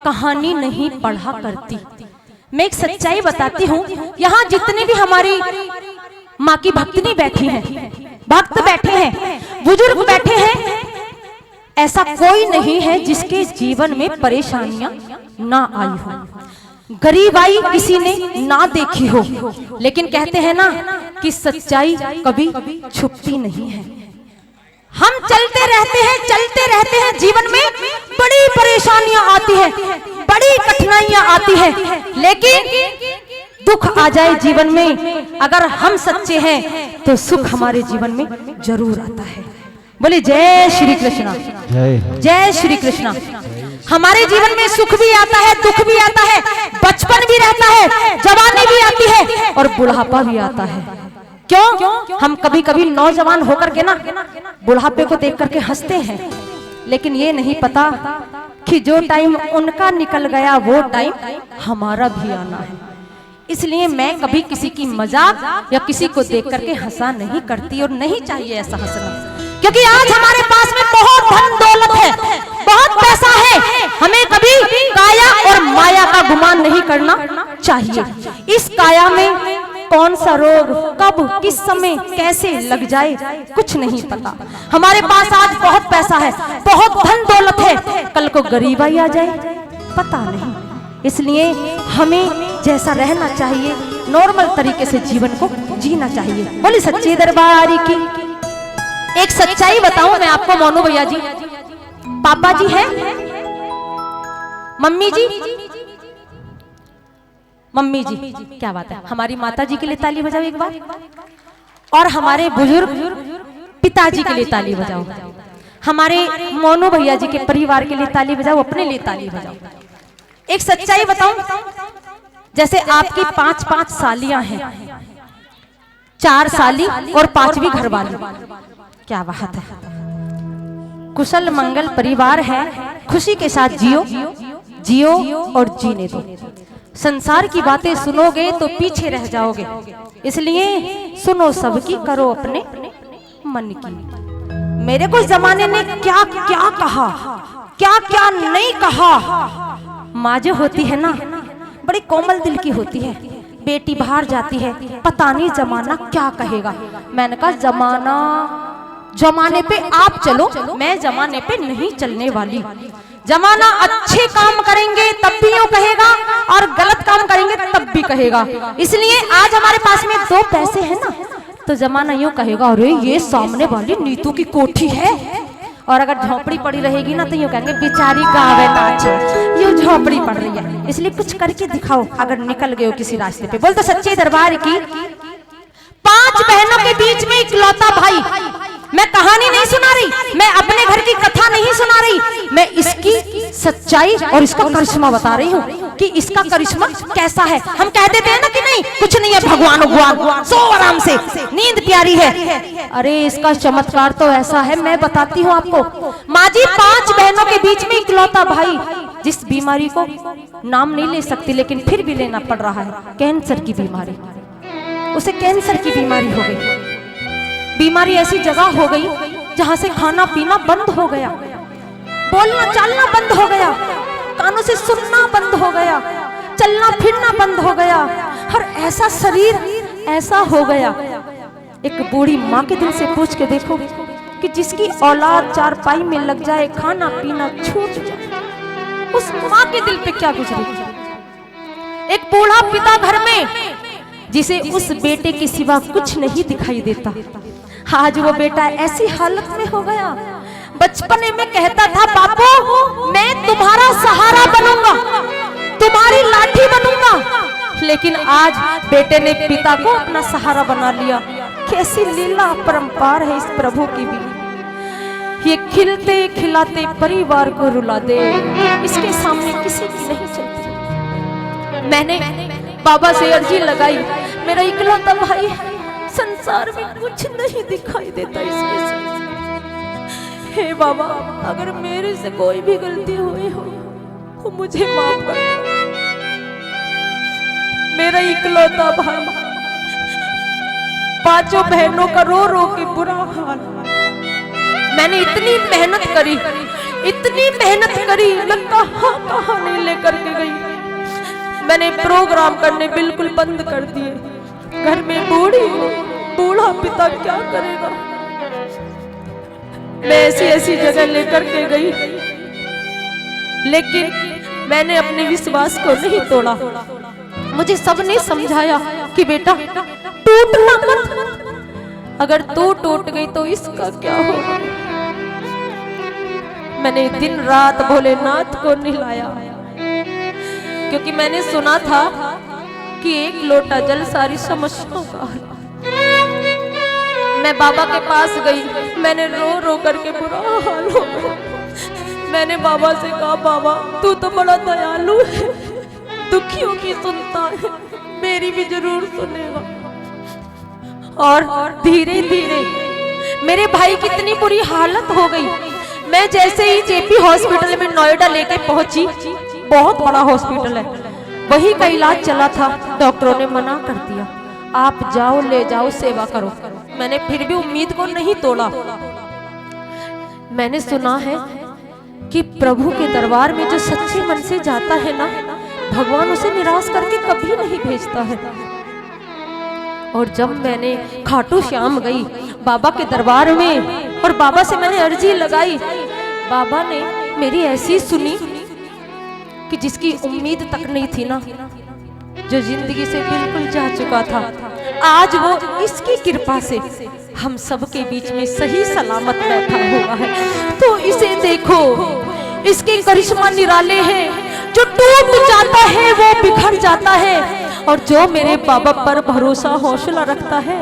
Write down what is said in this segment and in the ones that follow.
कहानी नहीं पढ़ा करती। मैं एक सच्चाई बताती हूँ, यहाँ जितने भी हमारी माँ की भक्तनी बैठी हैं, भक्त बैठे हैं, बुजुर्ग बैठे हैं, ऐसा कोई नहीं है जिसके जीवन में परेशानियां ना आई हो, गरीबाई किसी ने ना देखी हो। लेकिन कहते हैं ना कि सच्चाई कभी छुपती नहीं है। हम चलते रहते हैं, जीवन में बड़ी परेशानियां आती है, बड़ी कठिनाइयां आती है, लेकिन दुख आ जाए जीवन में, अगर हम सच्चे हैं तो सुख हमारे जीवन में जरूर आता है। बोले जय श्री कृष्णा, जय श्री कृष्णा। हमारे जीवन में सुख भी आता है, दुख भी आता है, बचपन भी रहता है, जवानी भी आती है और बुढ़ापा भी आता है। क्यों? हम कभी कभी नौजवान होकर के ना बुढ़ापे को देख करके हंसते हैं, लेकिन ये नहीं पता कि जो टाइम उनका निकल गया वो टाइम हमारा भी आना है। इसलिए मैं कभी किसी की मजाक या किसी को देख करके हंसा नहीं करती, और नहीं चाहिए ऐसा हंसना, क्योंकि आज हमारे पास में बहुत धन दौलत है, बहुत पैसा है, हमें कभी काया और माया का गुमान नहीं करना चाहिए। इस काया में कौन सा रोग कब किस समय कैसे लग जाए कुछ नहीं पता। हमारे पास आज बहुत पैसा है, बहुत धन दौलत है, कल को गरीबाई आ जाए पता नहीं। इसलिए हमें जैसा रहना चाहिए, नॉर्मल तरीके से जीवन को जीना चाहिए। बोले सच्चे दरबार की। एक सच्चाई बताऊं मैं आपको मोनू भैया जी, पापा जी हैं, मम्मी जी, मम्मी जी, क्या बात है, हमारी माता जी के लिए ताली बजाओ एक बार, और हमारे बुजुर्ग पिताजी के लिए ताली बजाओ, हमारे मोनू भैया जी के परिवार के लिए ताली बजाओ, अपने लिए ताली बजाओ। एक सच्चाई बताऊं, जैसे आपकी 5-5 सालियां हैं, 4 साली और 5वीं घरवाली, क्या बात है, कुशल मंगल परिवार है, खुशी के साथ जियो, जियो और जीने दो। संसार की बातें सुनोगे तो पीछे रह जाओगे, इसलिए सुनो सबकी, करो अपने मन की। मेरे को जमाने ने क्या क्या कहा, क्या क्या नहीं कहा। माँ जो होती है ना, बड़ी कोमल दिल की होती है, बेटी बाहर जाती है, पता नहीं जमाना क्या कहेगा। मैंने कहा जमाने पे आप चलो, मैं जमाने पे नहीं चलने वाली। जमाना अच्छे काम करेंगे तब भी यूं कहेगा, और गलत काम करेंगे तब भी कहेगा। इसलिए आज हमारे पास में 2 पैसे हैं ना, तो जमाना यूं कहेगा, अरे ये सामने वाली नीतू की कोठी है, और अगर झोपड़ी पड़ी रहेगी ना तो यूं कहेंगे बेचारी गाँव है, ये झोपड़ी पड़ रही है। इसलिए कुछ करके दिखाओ अगर निकल गए हो किसी रास्ते पे। बोल तो सच्चे दरबार की। 5 बहनों के बीच में इकलौता भाई। मैं कहानी नहीं सुना रही, मैं अपने घर की कथा नहीं सुना रही, मैं इसकी सच्चाई और इसका करिश्मा बता रही हूँ कि इसका करिश्मा कैसा है। हम कह देते हैं ना कि नहीं कुछ नहीं है, भगवान सो आराम से, नींद प्यारी है। अरे इसका चमत्कार तो ऐसा है, मैं बताती हूँ आपको। माँ जी 5 बहनों के बीच में इकलौता भाई, जिस बीमारी को नाम नहीं ले सकती लेकिन फिर भी लेना पड़ रहा है, कैंसर की बीमारी। उसे कैंसर की बीमारी हो गई। बीमारी ऐसी जगह हो गई जहां से खाना पीना बंद हो गया, बोलना चालना बंद हो गया, कानों से सुनना बंद हो गया, चलना फिरना बंद हो गया, हर ऐसा शरीर ऐसा हो गया। एक बूढ़ी माँ के दिल से पूछ के देखो कि जिसकी औलाद चारपाई में लग जाए, खाना पीना छूट जाए, उस माँ के दिल पे क्या गुजरेगी। एक बूढ़ा पिता घर में जिसे उस बेटे के सिवा कुछ नहीं दिखाई देता, आज वो बेटा ऐसी हालत में हो गया। बचपने में कहता था बापू मैं तुम्हारा सहारा बनूंगा, तुम्हारी लाठी बनूंगा, लेकिन आज बेटे ने पिता को अपना सहारा बना लिया। कैसी लीला अपरंपार है इस प्रभु की भी। ये खिलते खिलाते परिवार को रुला दे, इसके सामने किसी की नहीं चलती। मैंने बाबा से अर्जी लगाई, मेरा इकलौता भाई, संसार में कुछ नहीं दिखाई देता इसके से। हे बाबा अगर मेरे से कोई भी गलती हुई हो तो मुझे माफ कर दो। मेरा इकलौता भाई, 5 बहनों का रो रो के बुरा हाल। मैंने इतनी मेहनत करी, मैं कहाँ नहीं लेकर मैंने प्रोग्राम करने बिल्कुल बंद कर दिए। घर में बूढ़ा पिता क्या करेगा। मैं ऐसी जगह लेकर के गई, लेकिन मैंने अपने विश्वास को नहीं तोड़ा। मुझे सबने समझाया कि बेटा टूटना मत, अगर तू टूट गई तो इसका क्या होगा। मैंने दिन रात भोलेनाथ को नहलाया, क्योंकि मैंने सुना था कि एक लोटा जल सारी समस्याओं का हल। मैं बाबा के पास गई, मैंने रो करके बुरा हाल हो गया। मैंने बाबा से कहा, बाबा तू तो बड़ा दयालु है, दुखियों की सुनता है, मेरी भी जरूर सुनेगा। और धीरे धीरे मेरे भाई की इतनी बुरी हालत हो गई। मैं जैसे ही जेपी हॉस्पिटल में नोएडा लेके पहुंची, बहुत बड़ा हॉस्पिटल है, वही का इलाज चला था। डॉक्टरों ने मना कर दिया, आप जाओ, ले जाओ, सेवा करो। मैंने फिर भी उम्मीद को नहीं तोड़ा। मैंने सुना है कि प्रभु के दरबार में जो सच्चे मन से जाता है ना, भगवान उसे निराश करके कभी नहीं भेजता है। और जब मैंने खाटू श्याम गई बाबा के दरबार में और बाबा से मैंने अर्जी लगाई, बाबा ने मेरी ऐसी सुनी कि जिसकी उम्मीद तक नहीं थी ना, जो जिंदगी से बिल्कुल जा चुका था, आज वो इसकी कृपा से हम सब के बीच में सही सलामत बैठा हुआ है। तो इसे देखो, इसके करिश्मा निराले हैं। जो टूट जाता है वो बिखर जाता है, और जो मेरे बाबा पर भरोसा हौसला रखता है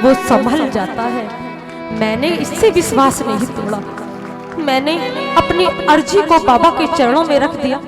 वो संभल जाता है। मैंने इससे विश्वास नहीं तोड़ा। मैंने अपनी अर्जी को बाबा के चरणों में रख दिया